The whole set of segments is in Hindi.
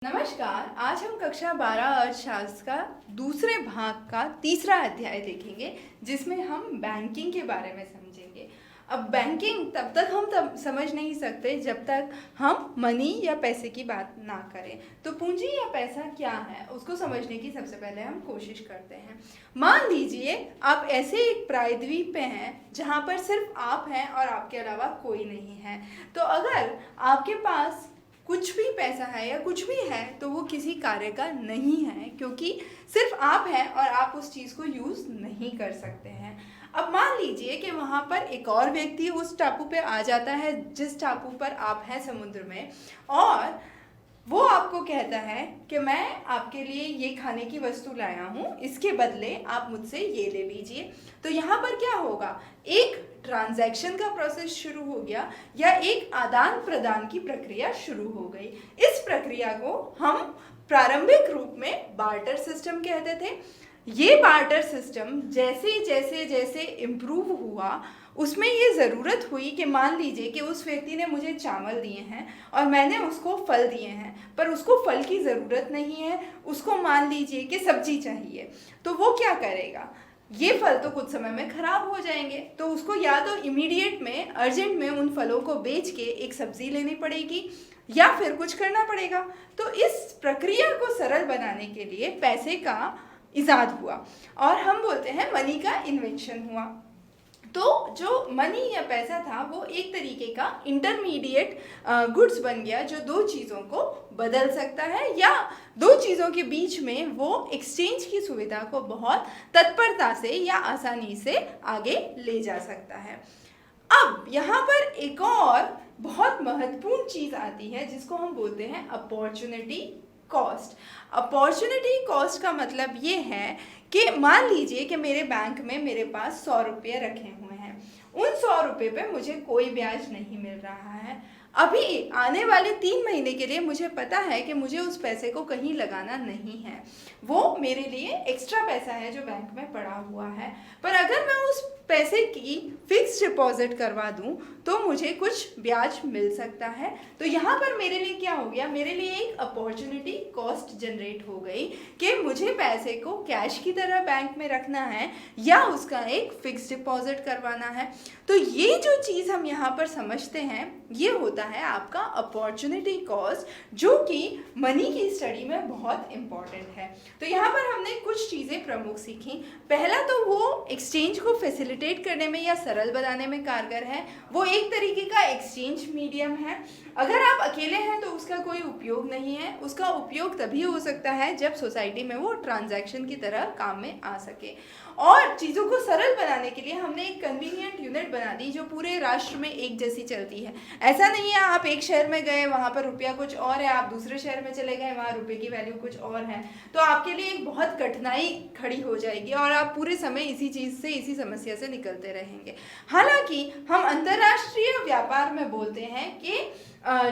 नमस्कार। आज हम कक्षा 12 अर्थशास्त्र का दूसरे भाग का तीसरा अध्याय देखेंगे, जिसमें हम बैंकिंग के बारे में समझेंगे। अब बैंकिंग तब तक हम समझ नहीं सकते जब तक हम मनी या पैसे की बात ना करें। तो पूंजी या पैसा क्या है उसको समझने की सबसे पहले हम कोशिश करते हैं। मान लीजिए आप ऐसे एक प्रायद्वीप पे हैं जहाँ पर सिर्फ आप हैं और आपके अलावा कोई नहीं है। तो अगर आपके पास कुछ भी पैसा है या कुछ भी है तो वो किसी कार्य का नहीं है, क्योंकि सिर्फ आप हैं और आप उस चीज़ को यूज़ नहीं कर सकते हैं। अब मान लीजिए कि वहाँ पर एक और व्यक्ति उस टापू पे आ जाता है जिस टापू पर आप हैं समुद्र में, और वो आपको कहता है कि मैं आपके लिए ये खाने की वस्तु लाया हूँ, इसके बदले आप मुझसे ये ले लीजिए। तो यहाँ पर क्या होगा, एक ट्रांजैक्शन का प्रोसेस शुरू हो गया या एक आदान प्रदान की प्रक्रिया शुरू हो गई। इस प्रक्रिया को हम प्रारंभिक रूप में बार्टर सिस्टम कहते थे। ये बार्टर सिस्टम जैसे जैसे जैसे इम्प्रूव हुआ, उसमें ये ज़रूरत हुई कि मान लीजिए कि उस व्यक्ति ने मुझे चावल दिए हैं और मैंने उसको फल दिए हैं, पर उसको फल की ज़रूरत नहीं है, उसको मान लीजिए कि सब्जी चाहिए। तो वो क्या करेगा, ये फल तो कुछ समय में ख़राब हो जाएंगे, तो उसको या तो इमीडिएट में अर्जेंट में उन फलों को बेच के एक सब्ज़ी लेनी पड़ेगी या फिर कुछ करना पड़ेगा। तो इस प्रक्रिया को सरल बनाने के लिए पैसे का इजाद हुआ और हम बोलते हैं मनी का इन्वेंशन हुआ। तो जो मनी या पैसा था वो एक तरीके का इंटरमीडिएट गुड्स बन गया, जो दो चीज़ों को बदल सकता है या दो चीज़ों के बीच में वो एक्सचेंज की सुविधा को बहुत तत्परता से या आसानी से आगे ले जा सकता है। अब यहाँ पर एक और बहुत महत्वपूर्ण चीज़ आती है जिसको हम बोलते हैं अपॉर्चुनिटी कॉस्ट। अपॉर्चुनिटी कॉस्ट का मतलब ये है कि मान लीजिए कि मेरे बैंक में मेरे पास 100 रुपये रखे हुए हैं, उन 100 रुपये पे मुझे कोई ब्याज नहीं मिल रहा है। अभी आने वाले 3 महीने के लिए मुझे पता है कि मुझे उस पैसे को कहीं लगाना नहीं है, वो मेरे लिए एक्स्ट्रा पैसा है जो बैंक में पड़ा हुआ है। पर अगर मैं उस पैसे की फिक्स डिपॉजिट करवा दूं तो मुझे कुछ ब्याज मिल सकता है। तो यहाँ पर मेरे लिए क्या हो गया, मेरे लिए एक अपॉर्चुनिटी कॉस्ट जनरेट हो गई कि मुझे पैसे को कैश की तरह बैंक में रखना है या उसका एक फिक्स डिपॉजिट करवाना है। तो ये जो चीज़ हम यहाँ पर समझते हैं ये होता है आपका अपॉर्चुनिटी कॉस्ट, जो कि मनी की स्टडी में बहुत इम्पॉर्टेंट है। तो यहाँ पर हमने कुछ चीज़ें प्रमुख सीखी। पहला तो वो एक्सचेंज को फैसिलिटेट करने में या सरल बनाने में कारगर है, वो एक तरीके का एक्सचेंज मीडियम है। अगर आप अकेले हैं तो उसका कोई उपयोग नहीं है, उसका उपयोग तभी हो सकता है जब सोसाइटी में वो ट्रांजैक्शन की तरह काम में आ सके। और चीज़ों को सरल बनाने के लिए हमने एक कन्वीनियंट यूनिट बना दी जो पूरे राष्ट्र में एक जैसी चलती है। ऐसा नहीं है आप एक शहर में गए वहाँ पर रुपया कुछ और है, आप दूसरे शहर में चले गए वहाँ रुपये की वैल्यू कुछ और है, तो आपके लिए एक बहुत कठिनाई खड़ी हो जाएगी और आप पूरे समय इसी चीज़ से, इसी समस्या से निकलते रहेंगे। हालांकि हम अंतर्राष्ट्रीय व्यापार में बोलते हैं कि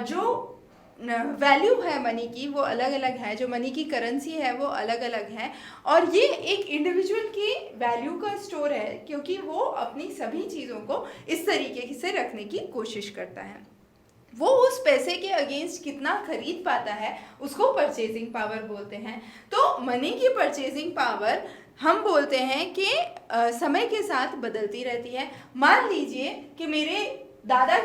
जो वैल्यू है मनी की वो अलग अलग है, जो मनी की करेंसी है वो अलग अलग है, और ये एक इंडिविजुअल की वैल्यू का स्टोर है, क्योंकि वो अपनी सभी चीज़ों को इस तरीके से रखने की कोशिश करता है। वो उस पैसे के अगेंस्ट कितना खरीद पाता है उसको परचेजिंग पावर बोलते हैं। तो मनी की परचेजिंग पावर हम बोलते हैं कि समय के साथ बदलती रहती है। मान लीजिए कि मेरे दादा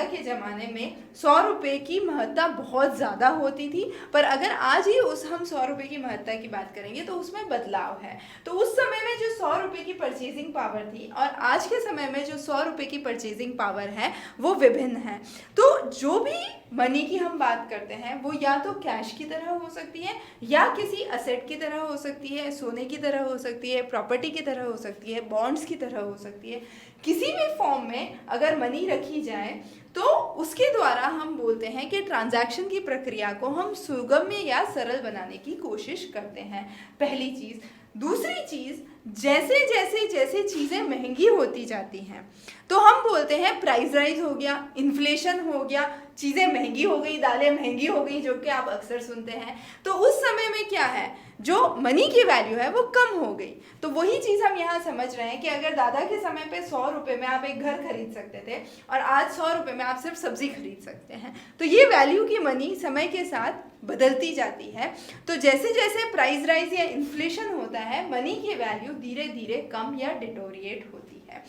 के ज़माने में 100 रुपये की महत्ता बहुत ज़्यादा होती थी, पर अगर आज ही हम 100 रुपये की महत्ता की बात करेंगे तो उसमें बदलाव है। तो उस समय में जो 100 रुपये की परचेजिंग पावर थी और आज के समय में जो 100 रुपये की परचेजिंग पावर है वो विभिन्न है। तो जो भी मनी की हम बात करते हैं वो या तो कैश की तरह हो सकती है या किसी असेट की तरह हो सकती है, सोने की तरह हो सकती है, प्रॉपर्टी की तरह हो सकती है, बॉन्ड्स की तरह हो सकती है। किसी भी फॉर्म में अगर मनी रखी जाए तो उसके द्वारा हम बोलते हैं कि ट्रांजैक्शन की प्रक्रिया को हम सुगम्य या सरल बनाने की कोशिश करते हैं, पहली चीज़। दूसरी चीज़, जैसे जैसे जैसे चीज़ें महंगी होती जाती हैं तो हम बोलते हैं प्राइस राइज हो गया, इन्फ्लेशन हो गया, चीज़ें महंगी हो गई, दालें महंगी हो गई, जो कि आप अक्सर सुनते हैं। तो उस समय में क्या है, जो मनी की वैल्यू है वो कम हो गई। तो वही चीज़ हम यहाँ समझ रहे हैं कि अगर दादा के समय पे 100 रुपये में आप एक घर खरीद सकते थे और आज 100 रुपये में आप सिर्फ सब्जी खरीद सकते हैं, तो ये वैल्यू की मनी समय के साथ बदलती जाती है। तो जैसे जैसे प्राइस राइज या इन्फ्लेशन होता है, मनी की वैल्यू धीरे धीरे कम या डिटोरिएट होती है।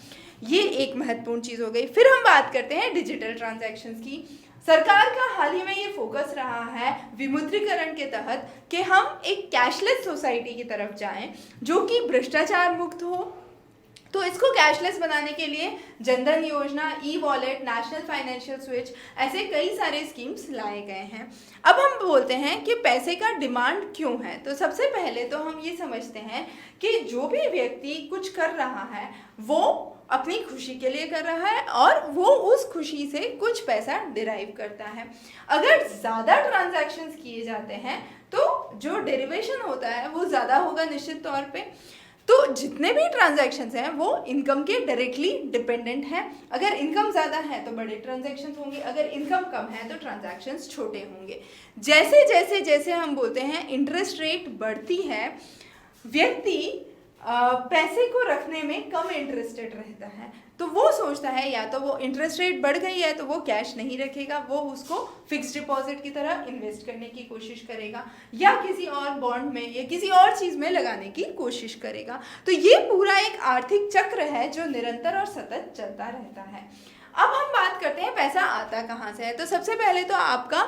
ये एक महत्वपूर्ण चीज़ हो गई। फिर हम बात करते हैं डिजिटल ट्रांजैक्शंस की। सरकार का हाल ही में ये फोकस रहा है विमुद्रीकरण के तहत कि हम एक कैशलेस सोसाइटी की तरफ जाएं जो कि भ्रष्टाचार मुक्त हो। तो इसको कैशलेस बनाने के लिए जनधन योजना, e wallet, national financial switch, ऐसे कई सारे स्कीम्स लाए गए हैं। अब हम बोलते हैं कि पैसे का डिमांड क्यों है। तो सबसे पहले तो हम ये समझते हैं कि जो भी व्यक्ति कुछ कर रहा है वो अपनी खुशी के लिए कर रहा है और वो उस खुशी से कुछ पैसा डिराइव करता है। अगर ज़्यादा ट्रांजैक्शंस किए जाते हैं तो जो डेरिवेशन होता है वो ज़्यादा होगा निश्चित तौर पे। तो जितने भी ट्रांजैक्शंस हैं वो इनकम के डायरेक्टली डिपेंडेंट हैं। अगर इनकम ज़्यादा है तो बड़े ट्रांजैक्शंस होंगे, अगर इनकम कम है तो ट्रांजैक्शंस छोटे होंगे। जैसे जैसे जैसे हम बोलते हैं इंटरेस्ट रेट बढ़ती है, व्यक्ति पैसे को रखने में कम इंटरेस्टेड रहता है। तो वो सोचता है या तो वो इंटरेस्ट रेट बढ़ गई है तो वो कैश नहीं रखेगा, वो उसको फिक्स डिपॉजिट की तरह इन्वेस्ट करने की कोशिश करेगा या किसी और बॉन्ड में या किसी और चीज़ में लगाने की कोशिश करेगा। तो ये पूरा एक आर्थिक चक्र है जो निरंतर और सतत चलता रहता है। अब हम बात करते हैं पैसा आता कहाँ से है। तो सबसे पहले तो आपका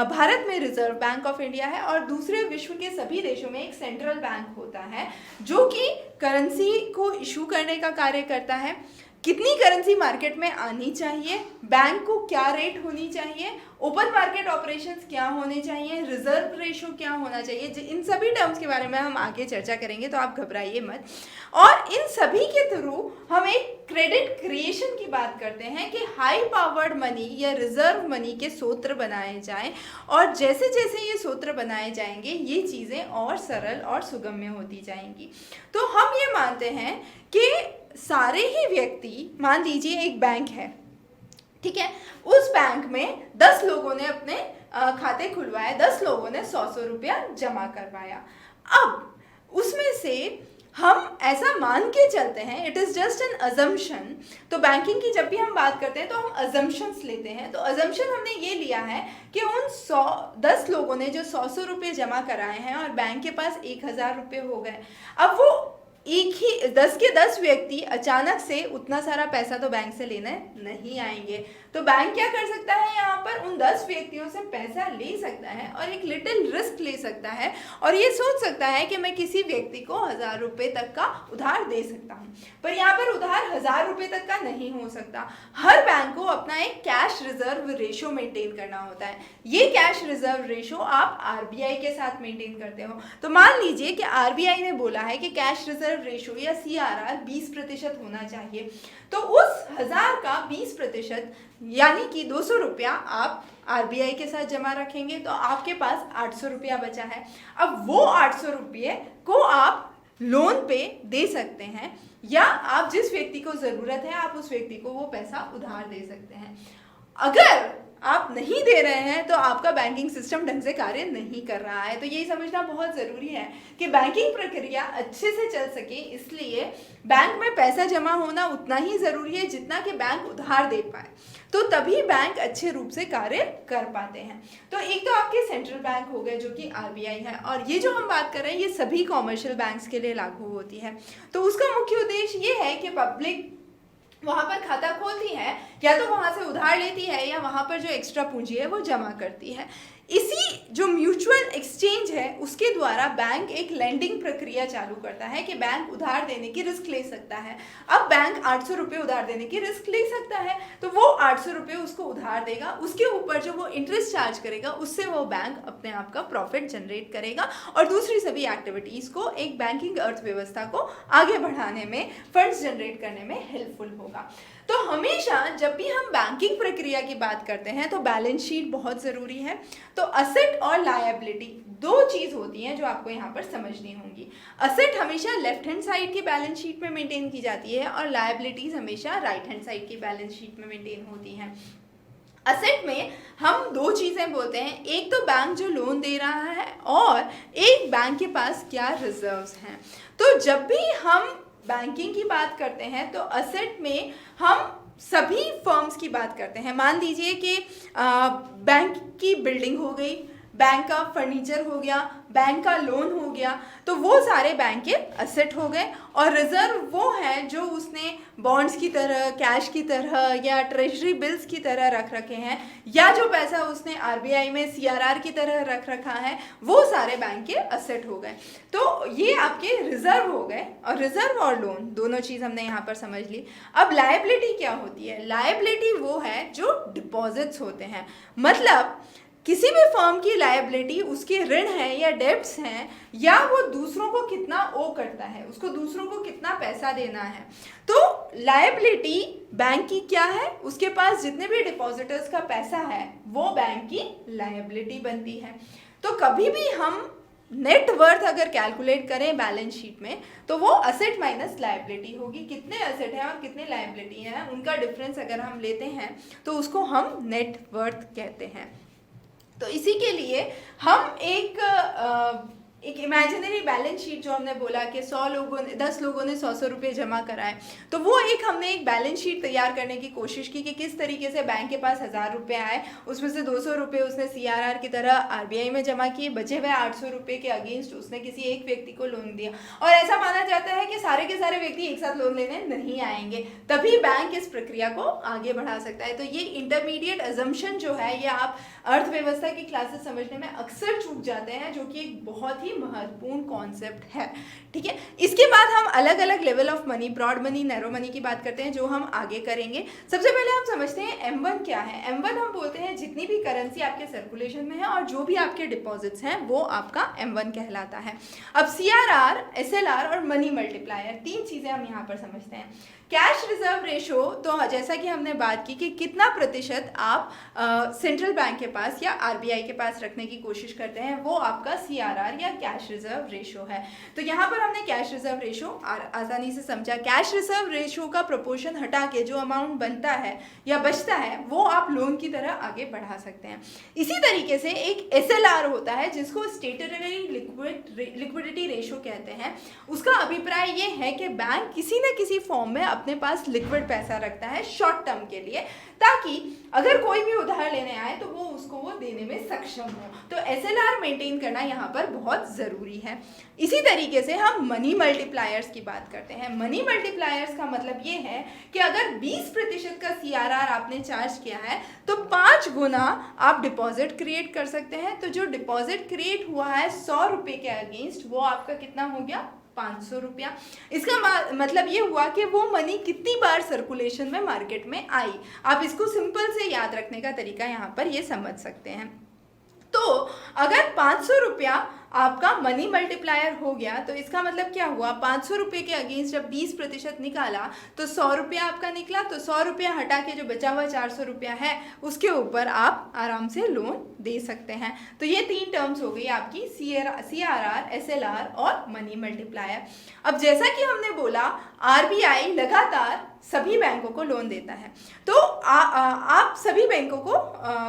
भारत में रिजर्व बैंक ऑफ इंडिया है और दूसरे विश्व के सभी देशों में एक सेंट्रल बैंक होता है जो कि करेंसी को इशू करने का कार्य करता है। कितनी करेंसी मार्केट में आनी चाहिए, बैंक को क्या रेट होनी चाहिए, ओपन मार्केट ऑपरेशंस क्या होने चाहिए, रिजर्व रेशो क्या होना चाहिए, इन सभी टर्म्स के बारे में हम आगे चर्चा करेंगे, तो आप घबराइए मत। और इन सभी के थ्रू हम एक क्रेडिट क्रिएशन की बात करते हैं कि हाई पावर्ड मनी या रिजर्व मनी के सूत्र बनाए जाएं और जैसे जैसे ये सूत्र बनाए जाएंगे ये चीज़ें और सरल और सुगम्य होती जाएंगी। तो हम ये मानते हैं कि सारे ही व्यक्ति, मान लीजिए एक बैंक है, ठीक है, उस बैंक में 10 लोगों ने अपने खाते खुलवाए, 10 लोगों ने 100 रुपया जमा करवाया। अब उसमें से हम ऐसा मान के चलते हैं, it is just an assumption. तो बैंकिंग की जब भी हम बात करते हैं तो हम अजम्पशंस लेते हैं। तो अजम्पशन हमने ये लिया है कि उन 10 लोगों ने जो 100 रुपये जमा कराए हैं और बैंक के पास 1000 रुपये हो गए। अब वो एक ही 10 के 10 व्यक्ति अचानक से उतना सारा पैसा तो बैंक से लेने नहीं आएंगे। तो बैंक क्या कर सकता है, यहाँ पर उन 10 व्यक्तियों से पैसा ले सकता है और एक लिटिल रिस्क ले सकता है और ये सोच सकता है कि मैं किसी व्यक्ति को 1000 रुपये तक का उधार दे सकता हूँ। पर यहाँ पर उधार 1000 रुपये तक का नहीं हो सकता। हर बैंक को अपना एक कैश रिजर्व रेशो मेंटेन करना होता है। ये कैश रिजर्व रेशो आप आरबीआई के साथ मेंटेन करते हो। तो मान लीजिए कि आरबीआई ने बोला है कि कैश रिजर्व रेशो या CRR 20% होना चाहिए। तो उस 1000 का 20% यानी कि 200 रुपया आप आरबीआई के साथ जमा रखेंगे तो आपके पास 800 रुपया बचा है। अब वो 800 रुपये को आप लोन पे दे सकते हैं या आप जिस व्यक्ति को ज़रूरत है आप उस व्यक्ति को वो पैसा उधार दे सकते हैं। अगर आप नहीं दे रहे हैं तो आपका बैंकिंग सिस्टम ढंग से कार्य नहीं कर रहा है। तो यही समझना बहुत ज़रूरी है कि बैंकिंग प्रक्रिया अच्छे से चल सके, इसलिए बैंक में पैसा जमा होना उतना ही ज़रूरी है जितना कि बैंक उधार दे पाए। तो तभी बैंक अच्छे रूप से कार्य कर पाते हैं। तो एक तो आपके सेंट्रल बैंक हो गए जो कि आरबीआई है, और ये जो हम बात कर रहे हैं ये सभी कॉमर्शियल बैंक्स के लिए लागू होती है। तो उसका मुख्य उद्देश्य ये है कि पब्लिक वहाँ पर खाता खोलती है या तो वहाँ से उधार लेती है या वहाँ पर जो एक्स्ट्रा पूंजी है वो जमा करती है। इसी जो म्यूचुअल एक्सचेंज है उसके द्वारा बैंक एक लेंडिंग प्रक्रिया चालू करता है कि बैंक उधार देने की रिस्क ले सकता है। अब बैंक 800 रुपये उधार देने की रिस्क ले सकता है तो वो 800 रुपये उसको उधार देगा, उसके ऊपर जो वो इंटरेस्ट चार्ज करेगा उससे वो बैंक अपने आप का प्रॉफिट जनरेट करेगा और दूसरी सभी एक्टिविटीज़ को, एक बैंकिंग अर्थव्यवस्था को आगे बढ़ाने में, फंड्स जनरेट करने में हेल्पफुल होगा। तो हमेशा जब भी हम बैंकिंग प्रक्रिया की बात करते हैं तो बैलेंस शीट बहुत ज़रूरी है। तो असेट और लायबिलिटी दो चीज़ होती हैं जो आपको यहाँ पर समझनी होंगी। असेट हमेशा लेफ्ट हैंड साइड की बैलेंस शीट में मेंटेन की जाती है और लायबिलिटीज़ हमेशा राइट हैंड साइड की बैलेंस शीट में मेंटेन होती हैं। असेट में हम दो चीज़ें बोलते हैं, एक तो बैंक जो लोन दे रहा है और एक बैंक के पास क्या रिजर्व्स हैं। तो जब भी हम बैंकिंग की बात करते हैं तो असेट में हम सभी फर्म्स की बात करते हैं। मान लीजिए कि बैंक की बिल्डिंग हो गई, बैंक का फर्नीचर हो गया, बैंक का लोन हो गया, तो वो सारे बैंक के असेट हो गए। और रिजर्व वो है जो उसने बॉन्ड्स की तरह, कैश की तरह या ट्रेजरी बिल्स की तरह रख रखे हैं, या जो पैसा उसने आरबीआई में सीआरआर की तरह रख रखा है, वो सारे बैंक के असेट हो गए। तो ये आपके रिजर्व हो गए। और रिजर्व और लोन दोनों चीज़ हमने यहाँ पर समझ ली। अब लायबिलिटी क्या होती है? लायबिलिटी वो है जो डिपॉजिट्स होते हैं, मतलब किसी भी फर्म की लायबिलिटी उसके ऋण है या डेब्ट्स हैं, या वो दूसरों को कितना ओ करता है, उसको दूसरों को कितना पैसा देना है। तो लायबिलिटी बैंक की क्या है? उसके पास जितने भी डिपॉजिटर्स का पैसा है वो बैंक की लायबिलिटी बनती है। तो कभी भी हम नेट वर्थ अगर कैलकुलेट करें बैलेंस शीट में, तो वो असेट माइनस लायबिलिटी होगी। कितने असेट हैं और कितने लायबिलिटी हैं, उनका डिफरेंस अगर हम लेते हैं तो उसको हम नेट वर्थ कहते हैं। तो इसी के लिए हम एक इमेजिनरी बैलेंस शीट, जो हमने बोला कि 10 लोगों ने 100 रुपये जमा कराए, तो वो हमने एक बैलेंस शीट तैयार करने की कोशिश की कि किस तरीके से बैंक के पास 1000 रुपये आए, उसमें से 200 रुपये उसने सीआरआर की तरह आरबीआई में जमा किए, बचे हुए 800 रुपये के अगेंस्ट उसने किसी एक व्यक्ति को लोन दिया। और ऐसा माना जाता है कि सारे के सारे व्यक्ति एक साथ लोन लेने नहीं आएंगे, तभी बैंक इस प्रक्रिया को आगे बढ़ा सकता है। तो ये इंटरमीडिएट अजम्पशन जो है, ये आप अर्थव्यवस्था की क्लासेस समझने में अक्सर चूक जाते हैं, जो कि एक बहुत ही महत्वपूर्ण कॉन्सेप्ट है। ठीक है, इसके बाद हम अलग अलग level of money, broad money, narrow money की बात करते हैं, जो हम आगे करेंगे। सबसे पहले हम समझते हैं M1 क्या है। M1 हम बोलते हैं जितनी भी करेंसी आपके सर्कुलेशन में है और जो भी आपके डिपॉजिट्स हैं, वो आपका M1 कहलाता है। अब CRR, SLR और मनी मल्टीप्लायर, 3 चीजें हम यहाँ पर समझते हैं। कैश रिजर्व रेशो, तो जैसा कि हमने बात की कि कितना प्रतिशत आप सेंट्रल बैंक के पास या आरबीआई के पास रखने की कोशिश करते हैं, वो आपका CRR या कैश रिजर्व रेशो है। तो यहाँ पर हमने कैश रिजर्व रेशो आसानी से समझा। कैश रिजर्व रेशो का प्रोपोर्शन हटा के जो अमाउंट बनता है या बचता है, वो आप लोन की तरह आगे बढ़ा सकते हैं। इसी तरीके से एक SLR होता है, जिसको स्टेटरी लिक्विडिटी रेशो कहते हैं। उसका अभिप्राय ये है कि बैंक किसी न किसी फॉर्म में अपने पास लिक्विड पैसा रखता है शॉर्ट टर्म के लिए, ताकि अगर कोई भी उधार लेने आए तो वो देने में सक्षम हो। तो SLR मेंटेन करना यहाँ पर बहुत ज़रूरी है। इसी तरीके से हम मनी मल्टीप्लायर्स की बात करते हैं। मनी मल्टीप्लायर्स का मतलब ये है कि अगर 20% का CRR आपने चार्ज किया है, तो 5 गुना आप डिपॉजिट क्रिएट कर सकते हैं। तो जो डिपॉजिट क्रिएट हुआ है 100 रुपये के अगेंस्ट, वो आपका कितना हो गया? 500 रुपया। इसका मतलब ये हुआ कि वो मनी कितनी बार सर्कुलेशन में मार्केट में आई। आप इसको सिंपल से याद रखने का तरीका यहाँ पर ये समझ सकते हैं। तो अगर 500 रुपया आपका मनी मल्टीप्लायर हो गया, तो इसका मतलब क्या हुआ? 500 रुपये के अगेंस्ट जब 20% निकाला तो 100 रुपया आपका निकला। तो 100 रुपया हटा के जो बचा हुआ 400 रुपया है, उसके ऊपर आप आराम से लोन दे सकते हैं। तो ये 3 टर्म्स हो गई आपकी, CRR, SLR और मनी मल्टीप्लायर। अब जैसा कि हमने बोला, आरबीआई लगातार सभी बैंकों को लोन देता है, तो आप सभी बैंकों को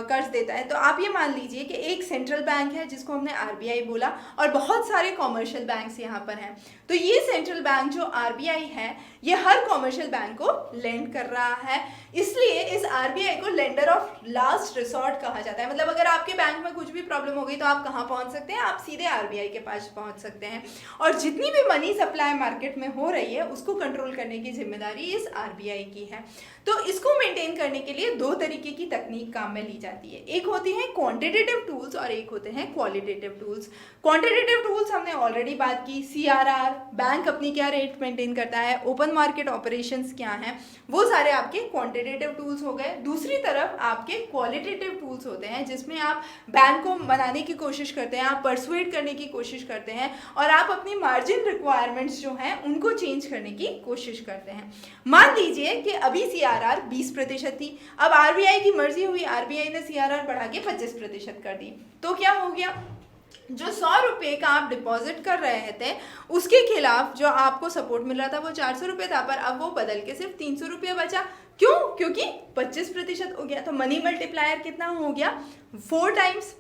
कर्ज देता है। तो आप ये मान लीजिए कि एक सेंट्रल बैंक है जिसको हमने आरबीआई बोला, और बहुत सारे कॉमर्शियल बैंक्स यहाँ पर हैं। तो ये सेंट्रल बैंक जो आरबीआई है, ये हर कॉमर्शियल बैंक को लेंड कर रहा है, इसलिए इस आरबीआई को लेंडर ऑफ लास्ट रिसोर्ट कहा जाता है। मतलब अगर आपके बैंक में कुछ भी प्रॉब्लम हो गई तो आप कहाँ पहुँच सकते हैं? आप सीधे आरबीआई के पास पहुँच सकते हैं। और जितनी भी मनी सप्लाई मार्केट में हो रही है, उसको कंट्रोल करने की जिम्मेदारी इस आरबीआई की है। तो इसको मेंटेन करने के लिए 2 तरीके की तकनीक काम में ली जाती है। एक होती है क्वांटिटेटिव टूल्स और एक होते हैं क्वालिटेटिव टूल्स। क्वांटिटेटिव टूल्स हमने ऑलरेडी बात की, CRR, बैंक अपनी क्या रेट मेंटेन करता है, ओपन मार्केट ऑपरेशंस क्या हैं, वो सारे आपके क्वांटिटेटिव टूल्स हो गए। दूसरी तरफ आपके क्वालिटेटिव टूल्स होते हैं, जिसमें आप बैंक को बनाने की कोशिश करते हैं, आप परसुएट करने की कोशिश करते हैं, और आप अपनी मार्जिन रिक्वायरमेंट्स जो हैं उनको चेंज करने की कोशिश करते हैं। मान लीजिए कि अभी CRR 20% थी, अब आरबीआई की मर्जी हुई, आरबीआई ने CRR बढ़ा के 25% कर दी। तो क्या हो गया? जो 100 रुपये का आप डिपॉजिट कर रहे थे, उसके खिलाफ जो आपको सपोर्ट मिल रहा था वो 400 रुपये था, पर अब वो बदल के सिर्फ 300 रुपये बचा। क्यों? क्योंकि 25% हो गया। तो मनी मल्टीप्लायर कितना हो गया? 4 टाइम्स।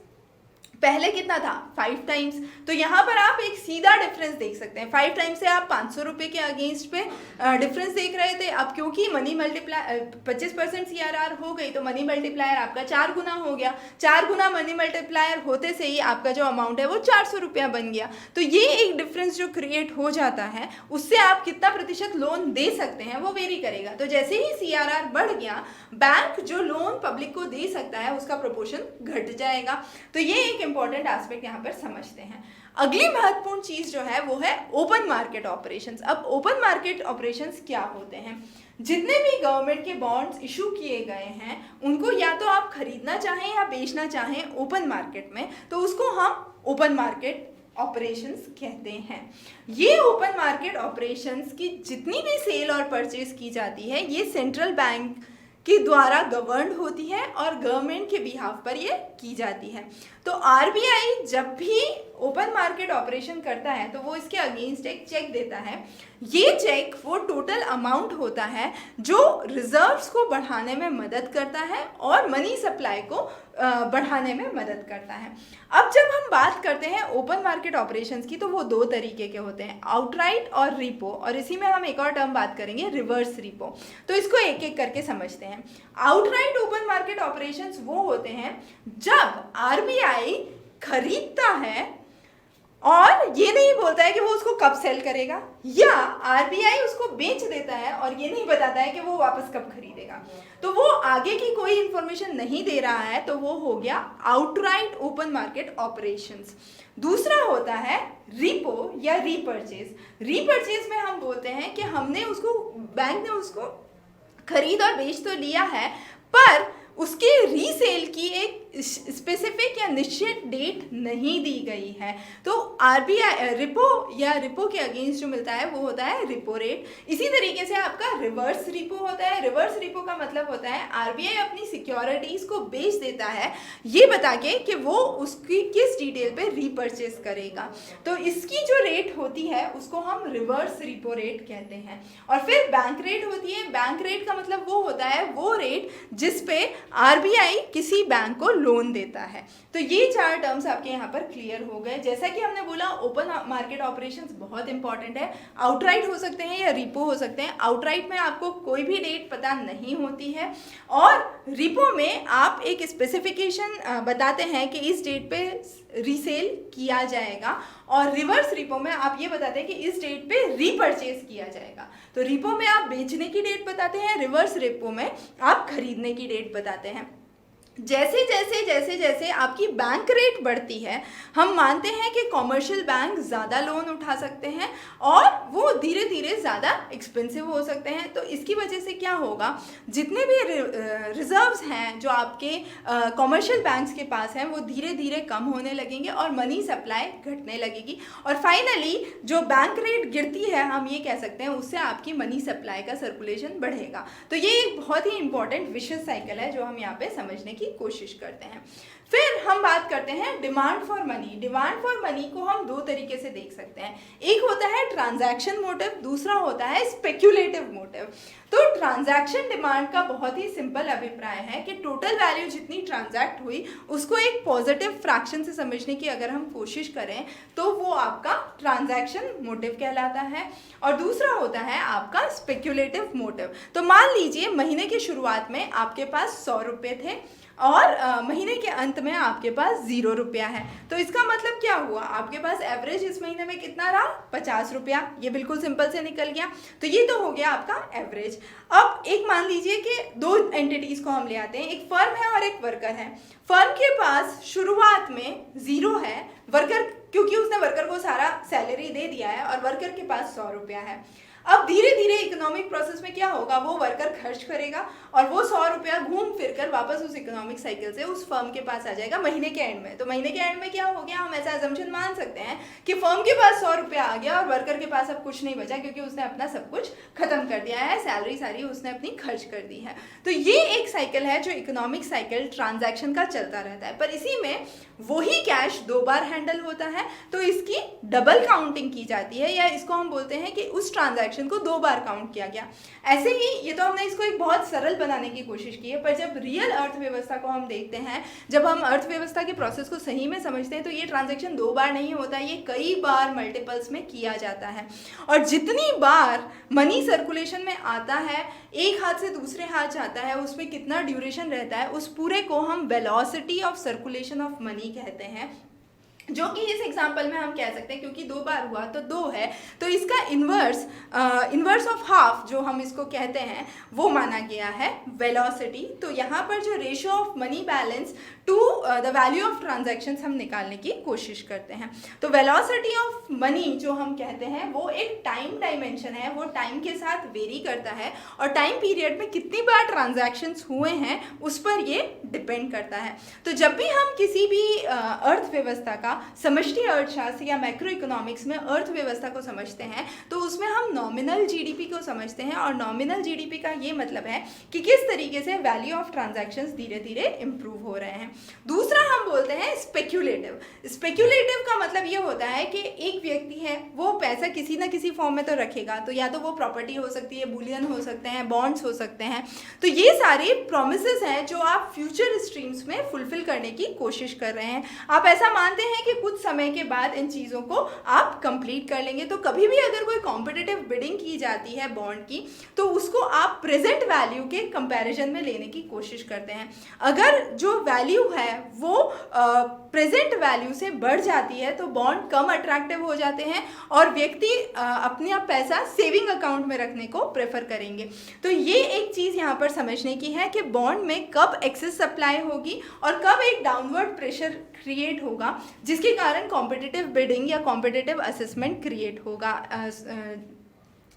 पहले कितना था 5 टाइम्स। तो यहाँ पर आप एक सीधा डिफरेंस देख सकते हैं, 5 टाइम्स से आप 500 रुपये के अगेंस्ट पे डिफरेंस देख रहे थे। अब क्योंकि मनी मल्टीप्लाई 25% CRR हो गई तो मनी मल्टीप्लायर आपका 4 गुना हो गया। 4 गुना मनी मल्टीप्लायर होते से ही आपका जो अमाउंट है वो 400 रुपया बन गया। तो ये एक डिफरेंस जो क्रिएट हो जाता है उससे आप कितना प्रतिशत लोन दे सकते हैं वो वेरी करेगा। तो जैसे ही CRR बढ़ गया, बैंक जो लोन पब्लिक को दे सकता है उसका प्रोपोर्शन घट जाएगा। तो ये एक इंपॉर्टेंट एस्पेक्ट यहाँ पर समझते हैं। अगली महत्वपूर्ण चीज जो है वो है ओपन मार्केट ऑपरेशंस। अब ओपन मार्केट ऑपरेशंस क्या होते हैं? जितने भी गवर्नमेंट के बॉन्ड्स इशू किए गए हैं उनको या तो आप खरीदना चाहें या बेचना चाहें ओपन मार्केट में, तो उसको हम ओपन मार्केट ऑपरेशंस कहते हैं। ये ओपन मार्केट ऑपरेशंस की जितनी भी सेल और परचेज की जाती है ये सेंट्रल बैंक के द्वारा गवर्न होती है और गवर्नमेंट के बिहाफ पर ये की जाती है। तो RBI जब भी ओपन मार्केट ऑपरेशन करता है तो वो इसके अगेंस्ट एक चेक देता है। ये चेक वो टोटल अमाउंट होता है जो रिजर्व्स को बढ़ाने में मदद करता है और मनी सप्लाई को बढ़ाने में मदद करता है। अब जब हम बात करते हैं ओपन मार्केट ऑपरेशंस की तो वो दो तरीके के होते हैं, आउटराइट और रिपो, और इसी में हम एक और टर्म बात करेंगे रिवर्स रिपो। तो इसको एक एक करके समझते हैं। आउटराइट ओपन मार्केट ऑपरेशंस वो होते हैं जब RBI खरीदता है और ये नहीं बोलता है कि वो उसको कब सेल करेगा, या RBI उसको बेच देता है और ये नहीं बताता है कि वो वापस कब खरीदेगा। तो वो आगे की कोई इंफॉर्मेशन नहीं दे रहा है, तो वो हो गया आउटराइट ओपन मार्केट ऑपरेशंस। दूसरा होता है रिपो या रीपर्चेज। रीपर्चेज में हम बोलते हैं कि हमने उसको, बैंक ने उसको खरीद और बेच तो लिया है पर उसके रीसेल की एक स्पेसिफिक या निश्चित डेट नहीं दी गई है। तो RBI रिपो के अगेंस्ट जो मिलता है वो होता है रिपो रेट। इसी तरीके से आपका रिवर्स रिपो होता है। रिवर्स रिपो का मतलब होता है RBI अपनी सिक्योरिटीज को बेच देता है ये बता के कि वो उसकी किस डिटेल पे रीपर्चेस करेगा। तो इसकी जो रेट होती है उसको हम रिवर्स रिपो रेट कहते हैं। और फिर बैंक रेट होती है। बैंक रेट का मतलब वो होता है वो रेट जिस पे RBI किसी बैंक को लोन देता है। तो ये चार टर्म्स आपके यहाँ पर क्लियर हो गए। जैसा कि हमने बोला ओपन मार्केट ऑपरेशंस बहुत इंपॉर्टेंट है। आउटराइट हो सकते हैं या रिपो हो सकते हैं। आउटराइट में आपको कोई भी डेट पता नहीं होती है और रिपो में आप एक स्पेसिफिकेशन बताते हैं कि इस डेट पे रीसेल किया जाएगा, और रिवर्स रिपो में आप ये बताते हैं कि इस डेट पे रीपर्चेज किया जाएगा। तो रिपो में आप बेचने की डेट बताते हैं, रिवर्स रिपो में आप खरीदने की डेट बताते हैं। जैसे जैसे आपकी बैंक रेट बढ़ती है हम मानते हैं कि कॉमर्शियल बैंक ज़्यादा लोन उठा सकते हैं और वो धीरे धीरे ज़्यादा एक्सपेंसिव हो सकते हैं। तो इसकी वजह से क्या होगा, जितने भी रिजर्व्स हैं जो आपके कॉमर्शियल बैंक्स के पास हैं वो धीरे धीरे कम होने लगेंगे और मनी सप्लाई घटने लगेगी, और फाइनली जो बैंक रेट गिरती है हम ये कह सकते हैं उससे आपकी मनी सप्लाई का सर्कुलेशन बढ़ेगा। तो ये एक बहुत ही इंपॉर्टेंट विशेष साइकिल है जो हम यहाँ पे समझने की कोशिश करते हैं। फिर हम बात करते हैं demand for money. Demand for money को हम दो तरीके से देख सकते हैं, एक होता है ट्रांजैक्शन मोटिव, दूसरा होता है स्पेक्यूलेटिव मोटिव। तो ट्रांजैक्शन डिमांड का बहुत ही सिंपल अभिप्राय है कि टोटल वैल्यू जितनी ट्रांजैक्ट हुई उसको एक पॉजिटिव फ्रैक्शन से समझने की अगर हम कोशिश करें तो वो आपका ट्रांजैक्शन मोटिव कहलाता है, और दूसरा होता है आपका स्पेक्यूलेटिव मोटिव। तो मान लीजिए महीने की शुरुआत में आपके पास 100 रुपये थे और महीने के अंत में आपके पास 0 रुपया है। तो इसका मतलब क्या हुआ, आपके पास एवरेज इस महीने में कितना रहा, 50 रुपया। ये बिल्कुल सिंपल से निकल गया। तो ये तो हो गया आपका एवरेज। अब एक मान लीजिए कि दो एंटिटीज को हम ले आते हैं, एक फर्म है और एक वर्कर है। फर्म के पास शुरुआत में 0 है, वर्कर क्योंकि उसने वर्कर को सारा सैलरी दे दिया है और वर्कर के पास 100 रुपया है। अब धीरे धीरे इकोनॉमिक प्रोसेस में क्या होगा, वो वर्कर खर्च करेगा और वो 100 रुपया घूम फिर कर वापस उस इकोनॉमिक साइकिल से उस फर्म के पास आ जाएगा महीने के एंड में। तो महीने के एंड में क्या हो गया, हम ऐसा अजम्पशन मान सकते हैं कि फर्म के पास 100 रुपया आ गया और वर्कर के पास अब कुछ नहीं बचा क्योंकि उसने अपना सब कुछ खत्म कर दिया है, सैलरी सारी उसने अपनी खर्च कर दी है। तो ये एक साइकिल है जो इकोनॉमिक साइकिल ट्रांजैक्शन का चलता रहता है। पर इसी में वही कैश 2 बार हैंडल होता है तो इसकी डबल काउंटिंग की जाती है, या इसको हम बोलते हैं कि उस ट्रांजैक्शन को 2 बार काउंट किया गया। ऐसे ही ये तो हमने इसको एक बहुत सरल बनाने की कोशिश की है, पर जब रियल अर्थव्यवस्था को हम देखते हैं, जब हम अर्थव्यवस्था के प्रोसेस को सही में समझते हैं, तो ये ट्रांजैक्शन 2 बार नहीं होता, ये कई बार मल्टीपल्स में किया जाता है। और जितनी बार मनी सर्कुलेशन में आता है, एक हाथ से दूसरे हाथ जाता है, उसमें कितना ड्यूरेशन रहता है, उस पूरे को हम velocity of circulation of money कहते हैं, जो कि इस एग्जाम्पल में हम कह सकते हैं क्योंकि 2 बार हुआ तो 2 है, तो इसका इन्वर्स ऑफ हाफ जो हम इसको कहते हैं वो माना गया है वेलोसिटी। तो यहाँ पर जो ratio of money balance to the value of transactions हम निकालने की कोशिश करते हैं। तो वेलोसिटी ऑफ मनी जो हम कहते हैं वो एक टाइम डायमेंशन है, वो टाइम के साथ वेरी करता है और टाइम पीरियड में कितनी बार ट्रांजैक्शंस हुए हैं उस पर ये डिपेंड करता है। तो जब भी हम किसी भी अर्थव्यवस्था का समष्टि अर्थशास्त्र या मैक्रो इकोनॉमिक्स में अर्थव्यवस्था को समझते हैं तो उसमें हम नॉमिनल जीडीपी को समझते हैं, और नॉमिनल जीडीपी का ये मतलब है कि किस तरीके से वैल्यू ऑफ ट्रांजैक्शंस धीरे धीरे इंप्रूव हो रहे हैं। दूसरा हम बोलते हैं स्पेक्यूलेटिव। स्पेक्यूलेटिव का मतलब ये होता है कि एक व्यक्ति है वो पैसा किसी ना किसी फॉर्म में तो रखेगा, तो या तो वो प्रॉपर्टी हो सकती है, बुलियन हो सकते हैं, बॉन्ड्स हो सकते हैं, तो ये सारे प्रोमिसेस हैं जो आप फ्यूचर स्ट्रीम्स में फुलफिल करने की कोशिश कर रहे हैं। आप ऐसा मानते हैं कि कुछ समय के बाद इन चीज़ों को आप कंप्लीट कर लेंगे। तो कभी भी अगर कोई कॉम्पिटिटिव बिडिंग की जाती है बॉन्ड की, तो उसको आप प्रेजेंट वैल्यू के कंपैरिजन में लेने की कोशिश करते हैं। अगर जो वैल्यू है वो प्रेजेंट वैल्यू से बढ़ जाती है तो बॉन्ड कम अट्रैक्टिव हो जाते हैं और व्यक्ति अपना पैसा सेविंग अकाउंट में रखने को प्रेफर करेंगे। तो ये एक चीज़ यहाँ पर समझने की है कि बॉन्ड में कब एक्सेस सप्लाई होगी और कब एक डाउनवर्ड प्रेशर क्रिएट होगा, जिसके कारण कॉम्पिटिटिव बिडिंग या कॉम्पिटिटिव असेसमेंट क्रिएट होगा,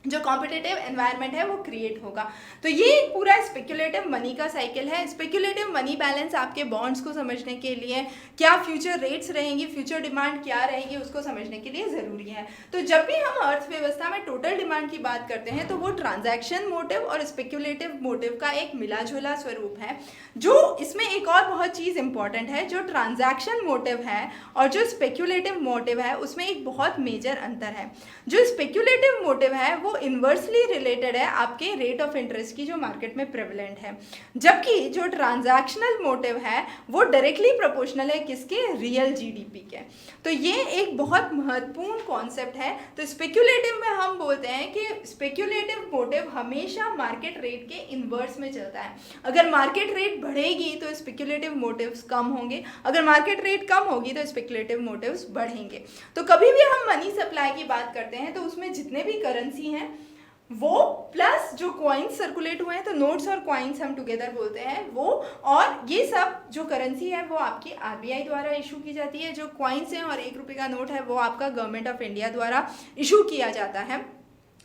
जो कॉम्पिटिटिव एनवायरनमेंट है वो क्रिएट होगा। तो ये एक पूरा स्पेक्युलेटिव मनी का साइकिल है। स्पेक्युलेटिव मनी बैलेंस आपके बॉन्ड्स को समझने के लिए, क्या फ्यूचर रेट्स रहेंगी, फ्यूचर डिमांड क्या रहेगी, उसको समझने के लिए ज़रूरी है। तो जब भी हम अर्थव्यवस्था में टोटल डिमांड की बात करते हैं तो वो ट्रांजैक्शन मोटिव और स्पेक्युलेटिव मोटिव का एक मिलाजुला स्वरूप है। जो इसमें एक और बहुत चीज़ इंपॉर्टेंट है, जो ट्रांजैक्शन मोटिव है और जो स्पेक्युलेटिव मोटिव है उसमें एक बहुत मेजर अंतर है। जो स्पेक्युलेटिव मोटिव है वो इन्वर्सली रिलेटेड है आपके रेट ऑफ इंटरेस्ट की जो मार्केट में प्रेवलेंट है, जबकि जो ट्रांजैक्शनल मोटिव है वो डायरेक्टली प्रोपोर्शनल है किसके, रियल जीडीपी के। तो ये एक बहुत महत्वपूर्ण कॉन्सेप्ट है। तो स्पेक्युलेटिव में हम बोलते हैं कि स्पेक्युलेटिव मोटिव हमेशा मार्केट रेट के इन्वर्स में चलता है। अगर मार्केट रेट बढ़ेगी तो स्पेक्युलेटिव मोटिव्स कम होंगे, अगर मार्केट रेट कम होगी तो स्पेक्युलेटिव मोटिव्स बढ़ेंगे। तो कभी भी हम मनी सप्लाई की बात करते हैं तो उसमें जितने भी करेंसी हैं वो प्लस जो कॉइन्स सर्कुलेट हुए हैं, तो नोट्स और कॉइन्स हम टुगेदर बोलते हैं वो, और ये सब जो करेंसी है वो आपकी आरबीआई द्वारा इशू की जाती है। जो कॉइन्स हैं और 1 रुपये का नोट है वो आपका गवर्नमेंट ऑफ इंडिया द्वारा इशू किया जाता है।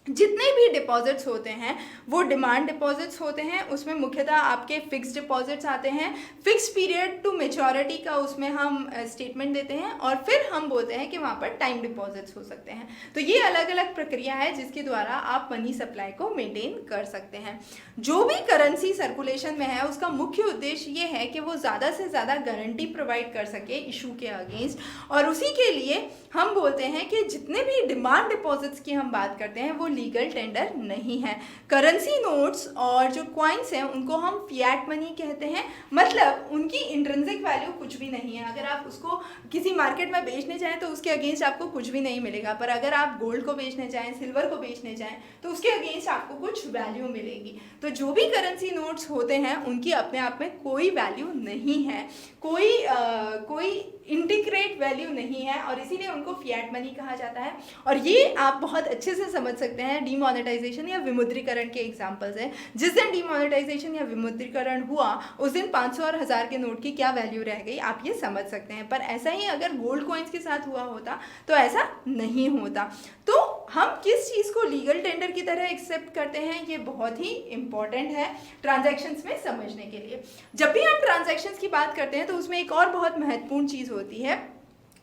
जितने भी डिपॉजिट्स होते हैं वो डिमांड डिपॉजिट्स होते हैं, उसमें मुख्यतः आपके फिक्स डिपॉजिट्स आते हैं, फिक्स पीरियड टू मेच्योरिटी का उसमें हम स्टेटमेंट देते हैं, और फिर हम बोलते हैं कि वहाँ पर टाइम डिपॉजिट्स हो सकते हैं। तो ये अलग अलग प्रक्रिया है जिसके द्वारा आप मनी सप्लाई को मेंटेन कर सकते हैं। जो भी करेंसी सर्कुलेशन में है उसका मुख्य उद्देश्य ये है कि वो ज़्यादा से ज़्यादा गारंटी प्रोवाइड कर सके इशू के अगेंस्ट, और उसी के लिए हम बोलते हैं कि जितने भी डिमांड डिपॉजिट्स की हम बात करते हैं वो लीगल टेंडर नहीं है। करेंसी नोट्स और जो कॉइन्स हैं उनको हम फिएट मनी कहते हैं, मतलब उनकी इंट्रिंसिक वैल्यू कुछ भी नहीं है। अगर आप उसको किसी मार्केट में बेचने जाएं तो उसके अगेंस्ट आपको कुछ भी नहीं मिलेगा, पर अगर आप गोल्ड को बेचने जाएं, सिल्वर को बेचने जाएं तो उसके अगेंस्ट आपको कुछ वैल्यू मिलेगी। तो जो भी करेंसी नोट्स होते हैं उनकी अपने आप में कोई वैल्यू नहीं है, कोई इंटीग्रेट वैल्यू नहीं है, और इसीलिए उनको फिएट मनी कहा जाता है। और ये आप बहुत अच्छे से समझ सकते हैं डीमोनेटाइजेशन या विमुद्रीकरण के एग्जांपल्स हैं। जिस दिन डीमोनेटाइजेशन या विमुद्रीकरण हुआ उस दिन 500 और 1000 के नोट की क्या वैल्यू रह गई, आप ये समझ सकते हैं। पर ऐसा ही अगर गोल्ड कॉइन्स के साथ हुआ होता तो ऐसा नहीं होता। तो हम किस चीज़ को लीगल टेंडर की तरह एक्सेप्ट करते हैं ये बहुत ही इंपॉर्टेंट है ट्रांजैक्शंस में समझने के लिए। जब भी हम ट्रांजैक्शंस की बात करते हैं तो उसमें एक और बहुत महत्वपूर्ण चीज़ होती है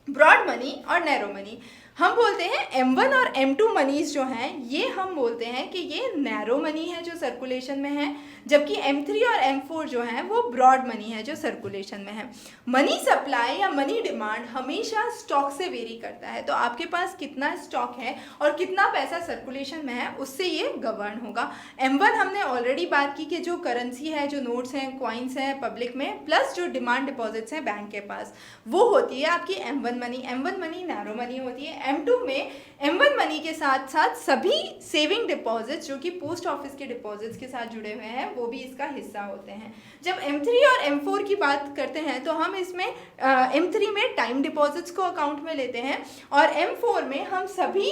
ब्रॉड मनी और नैरो मनी। हम बोलते हैं M1 और M2 मनीज जो हैं ये हम बोलते हैं कि ये नैरो मनी है जो सर्कुलेशन में है, जबकि M3 और M4 जो हैं वो ब्रॉड मनी है जो सर्कुलेशन में है। मनी सप्लाई या मनी डिमांड हमेशा स्टॉक से वेरी करता है, तो आपके पास कितना स्टॉक है और कितना पैसा सर्कुलेशन में है उससे ये गवर्न होगा। M1 हमने ऑलरेडी बात की कि जो करेंसी है, जो नोट्स हैं, कॉइन्स हैं पब्लिक में, प्लस जो डिमांड डिपॉजिट्स हैं बैंक के पास, वो होती है आपकी M1 money. M1 money narrow money होती है। M2 में M1 मनी के साथ साथ सभी सेविंग डिपॉजिट्स जो कि पोस्ट ऑफिस के डिपॉजिट्स के साथ जुड़े हुए हैं वो भी इसका हिस्सा होते हैं। जब M3 और M4 की बात करते हैं तो हम इसमें M3 में टाइम डिपॉजिट्स को अकाउंट में लेते हैं और M4 में हम सभी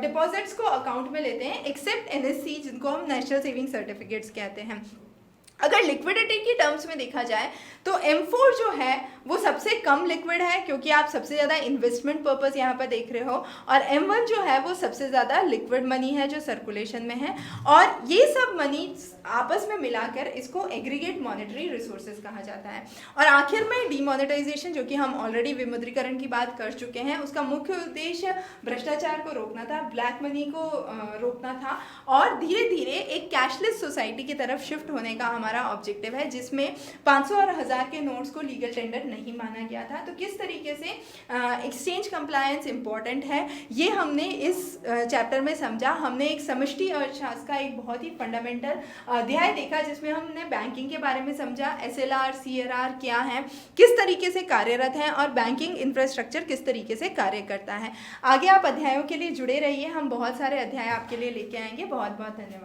डिपॉजिट्स को अकाउंट में लेते हैं एक्सेप्ट NSC जिनको हम नेशनल सेविंग सर्टिफिकेट्स कहते हैं। अगर लिक्विडिटी की टर्म्स में देखा जाए तो M4 जो है वो सबसे कम लिक्विड है क्योंकि आप सबसे ज़्यादा इन्वेस्टमेंट पर्पस यहाँ पर देख रहे हो, और M1 जो है वो सबसे ज़्यादा लिक्विड मनी है जो सर्कुलेशन में है, और ये सब मनी आपस में मिलाकर इसको एग्रीगेट मॉनेटरी रिसोर्सेज कहा जाता है। और आखिर में डीमोनेटाइजेशन, जो कि हम ऑलरेडी विमुद्रीकरण की बात कर चुके हैं, उसका मुख्य उद्देश्य भ्रष्टाचार को रोकना था, ब्लैक मनी को रोकना था और धीरे धीरे एक कैशलेस सोसाइटी की तरफ शिफ्ट होने का हमारा ऑब्जेक्टिव है, जिसमें 500 और 1000 के नोट्स को लीगल टेंडर नहीं माना गया था। तो किस तरीके से एक्सचेंज कंप्लायंस इंपॉर्टेंट है ये हमने इस चैप्टर में समझा। हमने एक समष्टि अर्थशास्त्र का एक बहुत ही फंडामेंटल अध्याय देखा जिसमें हमने बैंकिंग के बारे में समझा, SLR CRR क्या है, किस तरीके से कार्यरत हैं और बैंकिंग इंफ्रास्ट्रक्चर किस तरीके से कार्य करता है। आगे आप अध्यायों के लिए जुड़े रहिए, हम बहुत सारे अध्याय आपके लिए लेके आएंगे। बहुत बहुत धन्यवाद।